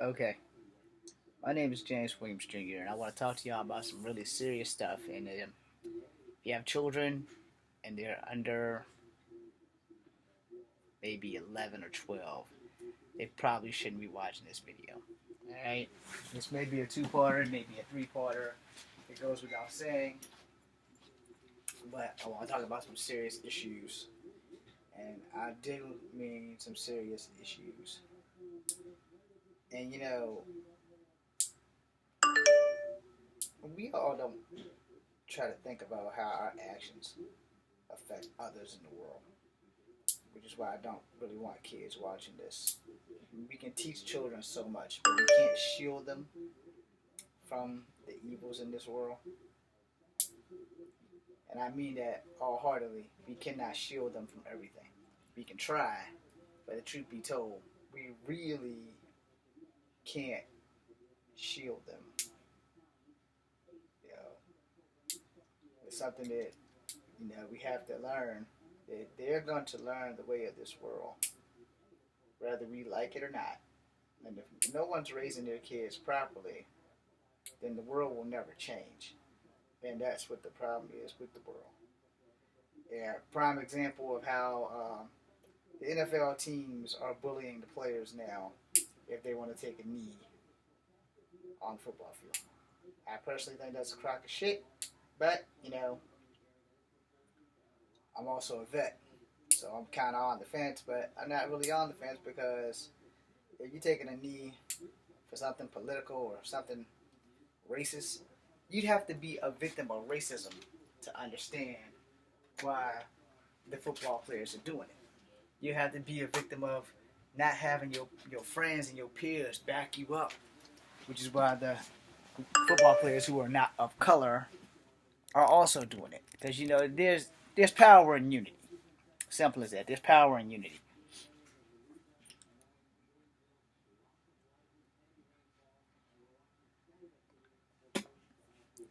Okay, my name is James Williams Jr. and I want to talk to y'all about some really serious stuff. And if you have children and they're under maybe 11 or 12, they probably shouldn't be watching this video. All right, this may be a two-parter, maybe a three-parter. It goes without saying, but I want to talk about some serious issues, and I do mean some serious issues. And we all don't try to think about how our actions affect others in the world, which is why I don't really want kids watching this. We can teach children so much, but we can't shield them from the evils in this world. And I mean that wholeheartedly. We cannot shield them from everything. We can try, but the truth be told, we really can't shield them. You know, it's something that we have to learn. That they're going to learn the way of this world, whether we like it or not. And if no one's raising their kids properly, then the world will never change. And that's what the problem is with the world. Yeah, prime example of how the NFL teams are bullying the players now if they want to take a knee on the football field. I personally think that's a crock of shit, but I'm also a vet, so I'm kind of on the fence, but I'm not really on the fence because if you're taking a knee for something political or something racist, you'd have to be a victim of racism to understand why the football players are doing it. You have to be a victim of not having your friends and your peers back you up, which is why the football players who are not of color are also doing it. Because there's power in unity. Simple as that. There's power in unity.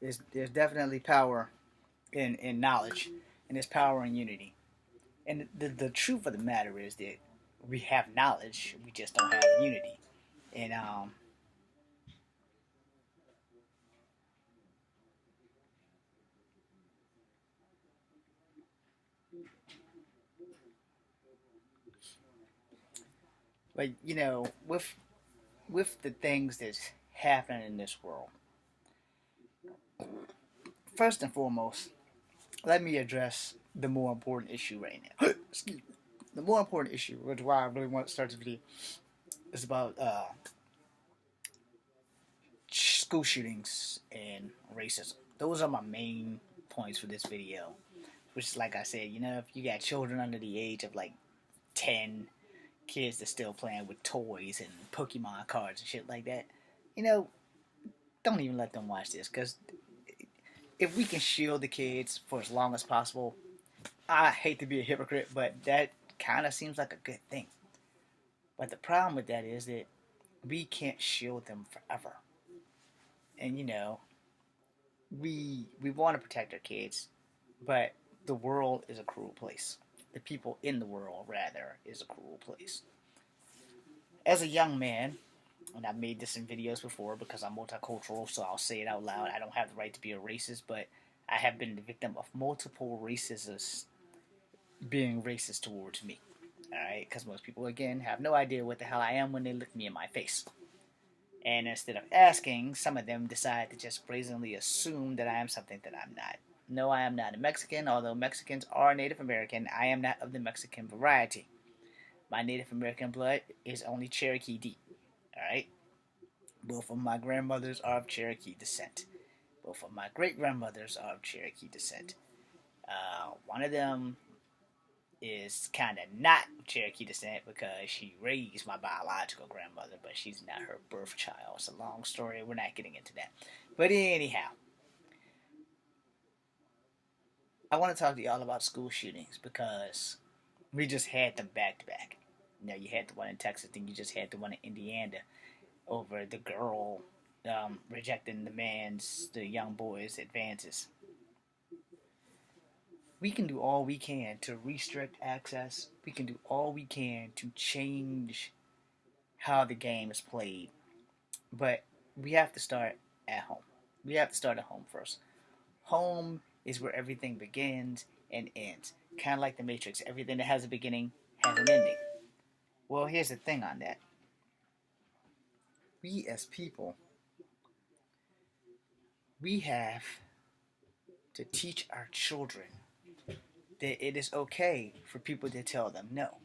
There's definitely power in knowledge, and there's power in unity. And the truth of the matter is that we have knowledge, we just don't have unity. And but with the things that's happening in this world, first and foremost, let me address the more important issue right now. Excuse me. The more important issue, which is why I really want to start this video, is about school shootings and racism. Those are my main points for this video. Which is like I said, if you got children under the age of like 10, kids that still playing with toys and Pokemon cards and shit like that, you know, don't even let them watch this. Because if we can shield the kids for as long as possible, I hate to be a hypocrite, but that kind of seems like a good thing. But the problem with that is that we can't shield them forever. And we want to protect our kids, but the world is a cruel place. The people in the world, rather, is a cruel place. As a young man, and I've made this in videos before because I'm multicultural, so I'll say it out loud. I don't have the right to be a racist, but I have been the victim of multiple racists being racist towards me. Alright? Because most people, again, have no idea what the hell I am when they look me in my face. And instead of asking, some of them decide to just brazenly assume that I am something that I'm not. No, I am not a Mexican, although Mexicans are Native American. I am not of the Mexican variety. My Native American blood is only Cherokee deep. Alright? Both of my grandmothers are of Cherokee descent. Both of my great grandmothers are of Cherokee descent. One of them is kind of not Cherokee descent because she raised my biological grandmother, but she's not her birth child. It's a long story. We're not getting into that. But anyhow, I want to talk to y'all about school shootings because we just had them back to back. You had the one in Texas, then you just had the one in Indiana over the girl rejecting the young boy's advances. We can do all we can to restrict access. We can do all we can to change how the game is played. But we have to start at home. We have to start at home first. Home is where everything begins and ends. Kind of like the Matrix. Everything that has a beginning has an ending. Well, here's the thing on that. We as people, we have to teach our children that it is okay for people to tell them no.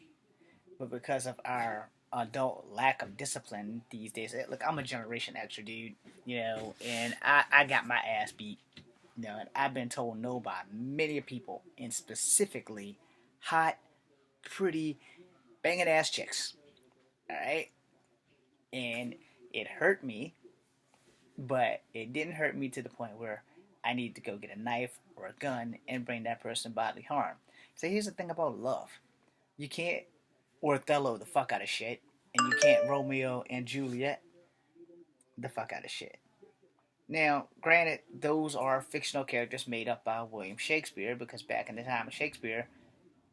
But because of our adult lack of discipline these days, look, I'm a Generation Xer, dude, and I got my ass beat, and I've been told no by many people, and specifically hot, pretty, banging ass chicks, alright? And it hurt me, but it didn't hurt me to the point where I need to go get a knife or a gun and bring that person bodily harm. So here's the thing about love. You can't Othello the fuck out of shit, and you can't Romeo and Juliet the fuck out of shit. Now, granted, those are fictional characters made up by William Shakespeare, because back in the time of Shakespeare,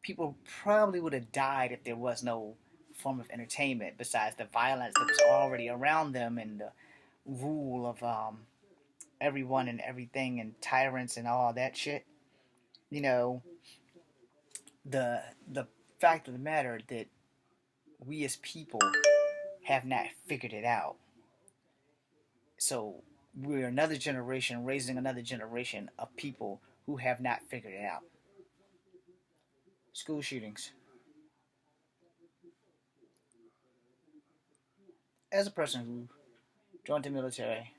people probably would have died if there was no form of entertainment besides the violence that was already around them and the rule of everyone and everything and tyrants and all that shit. You know, the fact of the matter that we as people have not figured it out. So we're another generation raising another generation of people who have not figured it out. School shootings. As a person who joined the military,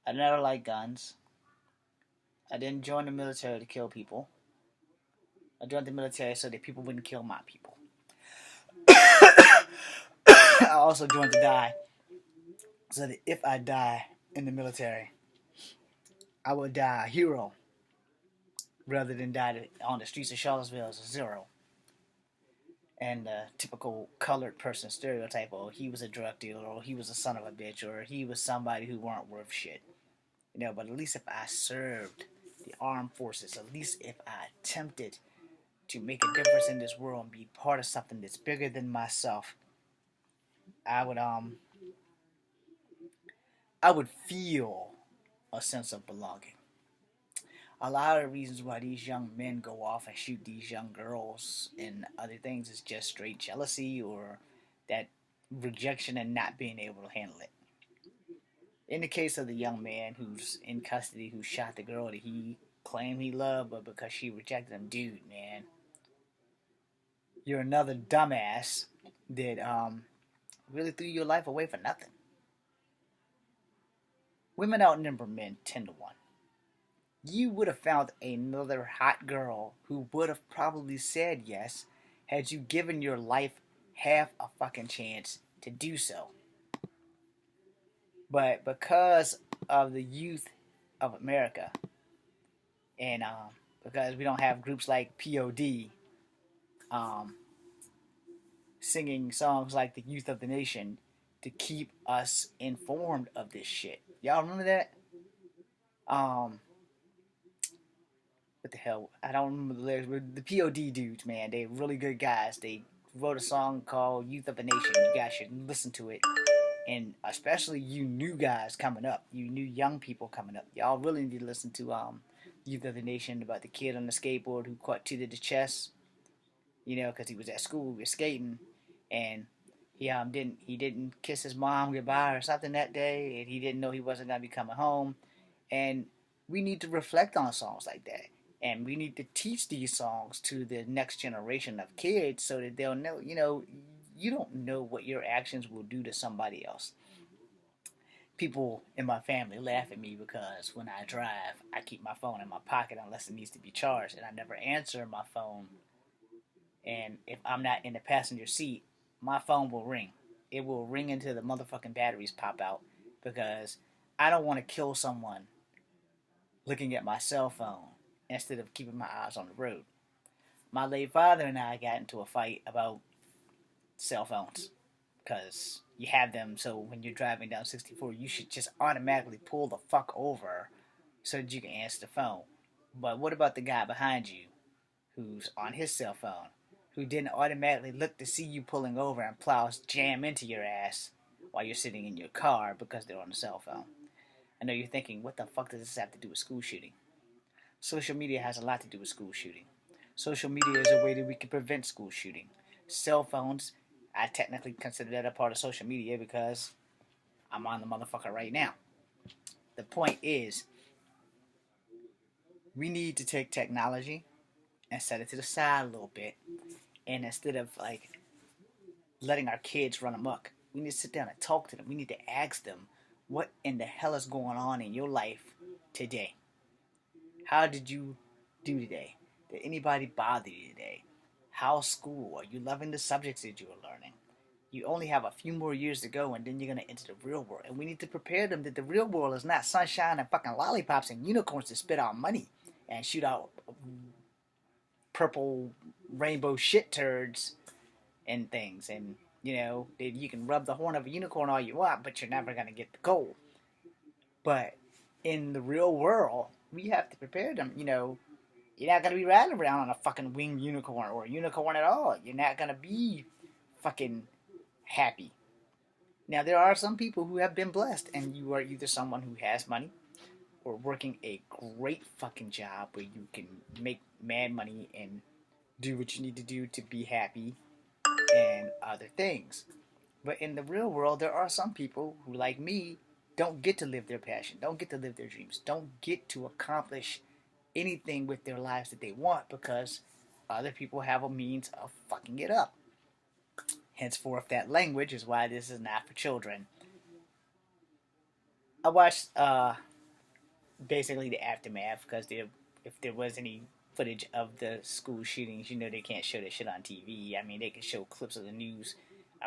I never liked guns. I didn't join the military to kill people. I joined the military so that people wouldn't kill my people. I also joined to die so that if I die in the military, I would die a hero rather than die on the streets of Charlottesville as a zero. And the typical colored person stereotype, oh, he was a drug dealer, or he was a son of a bitch, or he was somebody who weren't worth shit. But at least if I served the armed forces, at least if I attempted to make a difference in this world and be part of something that's bigger than myself, I would I would feel a sense of belonging. A lot of reasons why these young men go off and shoot these young girls and other things is just straight jealousy or that rejection and not being able to handle it. In the case of the young man who's in custody who shot the girl that he claimed he loved, but because she rejected him, dude, man, you're another dumbass that really threw your life away for nothing. Women outnumber men 10 to 1. You would have found another hot girl who would have probably said yes had you given your life half a fucking chance to do so. But because of the youth of America, and because we don't have groups like pt1 um, singing songs like the youth of the nation to keep us informed of this shit. Y'all remember that? What the hell? I don't remember the lyrics. But the POD dudes, man, they're really good guys. They wrote a song called "Youth of the Nation." You guys should listen to it, and especially you new guys coming up, you new young people coming up. Y'all really need to listen to "Youth of the Nation" about the kid on the skateboard who caught two to the chest. Because he was at school, he was skating, and he didn't kiss his mom goodbye or something that day, and he didn't know he wasn't gonna be coming home, and we need to reflect on songs like that, and we need to teach these songs to the next generation of kids so that they'll know. You don't know what your actions will do to somebody else. People in my family laugh at me because when I drive, I keep my phone in my pocket unless it needs to be charged, and I never answer my phone. And if I'm not in the passenger seat, my phone will ring. It will ring until the motherfucking batteries pop out because I don't want to kill someone looking at my cell phone instead of keeping my eyes on the road. My late father and I got into a fight about cell phones because you have them, so when you're driving down 64, you should just automatically pull the fuck over so that you can answer the phone. But what about the guy behind you who's on his cell phone, who didn't automatically look to see you pulling over and plows jam into your ass? while you're sitting in your car because they're on a cell phone. I know you're thinking, what the fuck does this have to do with school shooting? Social media has a lot to do with school shooting. Social media is a way that we can prevent school shooting. Cell phones, I technically consider that a part of social media because I'm on the motherfucker right now. The point is, we need to take technology and set it to the side a little bit. And instead of like letting our kids run amok, we need to sit down and talk to them. We need to ask them, what in the hell is going on in your life today? How did you do today? Did anybody bother you today? How's school? Are you loving the subjects that you are learning? You only have a few more years to go, and then you're going to enter the real world. And we need to prepare them that the real world is not sunshine and fucking lollipops and unicorns that spit out money and shoot out purple rainbow shit turds and things. And, you know, that you can rub the horn of a unicorn all you want, but you're never going to get the gold. But in the real world, we have to prepare them. You know, you're not going to be riding around on a fucking winged unicorn or a unicorn at all. You're not going to be fucking happy. Now, there are some people who have been blessed, and you are either someone who has money or working a great fucking job where you can make mad money and do what you need to do to be happy and other things. But in the real world, there are some people who, like me, don't get to live their passion, don't get to live their dreams, don't get to accomplish anything with their lives that they want because other people have a means of fucking it up. Henceforth, that language is why this is not for children. I watched basically the aftermath because if there was any footage of the school shootings, you know they can't show that shit on TV. I mean, they can show clips of the news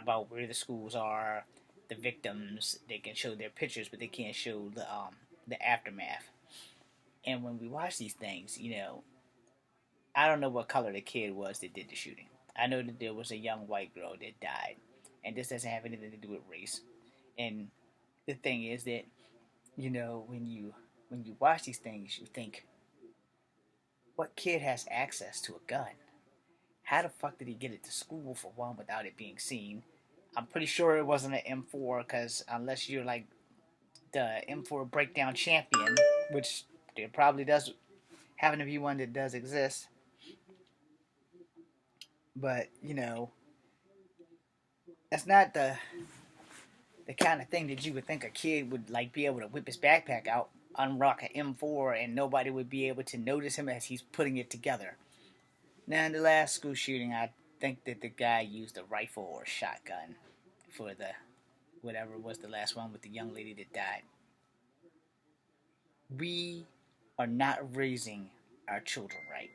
about where the schools are, the victims. They can show their pictures, but they can't show the aftermath. And when we watch these things, you know, I don't know what color the kid was that did the shooting. I know that there was a young white girl that died, and this doesn't have anything to do with race. And the thing is that, you know, when you watch these things, you think, what kid has access to a gun? How the fuck did he get it to school for one without it being seen? I'm pretty sure it wasn't an M4 because unless you're like the M4 breakdown champion, which there probably does happen to be one that does exist, but you know, that's not the kind of thing that you would think a kid would like be able to whip his backpack out, unrock an M4, and nobody would be able to notice him as he's putting it together. Now, in the last school shooting, I think that the guy used a rifle or a shotgun for the whatever was the last one with the young lady that died. We are not raising our children right.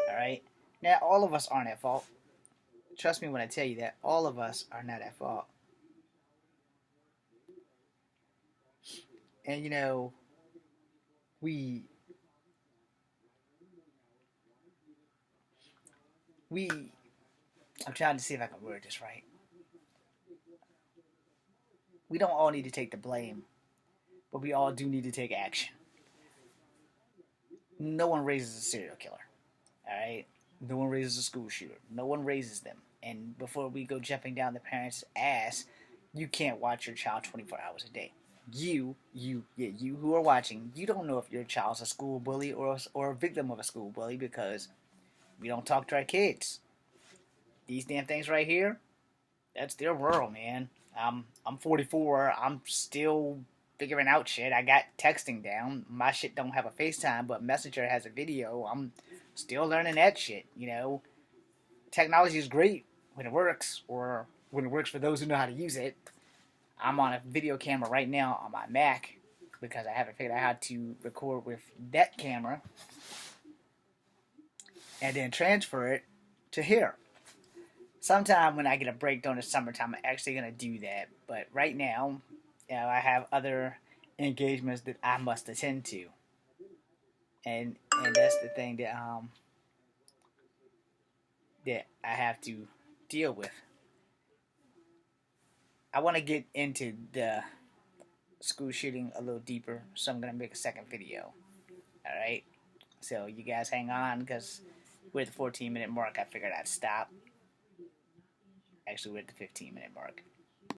All right. Now, all of us aren't at fault. Trust me when I tell you that all of us are not at fault. And you know, we we I'm trying to see if I can word this right. We don't all need to take the blame, but we all do need to take action. No one raises a serial killer. All right. No one raises a school shooter. No one raises them. And before we go jumping down the parents' ass, you can't watch your child 24 hours a day. You who are watching, you don't know if your child's a school bully or a victim of a school bully because we don't talk to our kids. These damn things right here, that's their world, man. I'm 44. I'm still figuring out shit. I got texting down. My shit don't have a FaceTime, but Messenger has a video. I'm still learning that shit. You know, technology is great when it works, or when it works for those who know how to use it. I'm on a video camera right now on my Mac because I haven't figured out how to record with that camera and then transfer it to here. Sometime when I get a break during the summertime, I'm actually gonna do that. But right now, you know, I have other engagements that I must attend to, and that's the thing that I have to deal with. I want to get into the school shooting a little deeper, so I'm gonna make a second video. All right, so you guys hang on because we're at the 14-minute mark. I figured I'd stop. Actually, we're at the 15-minute mark.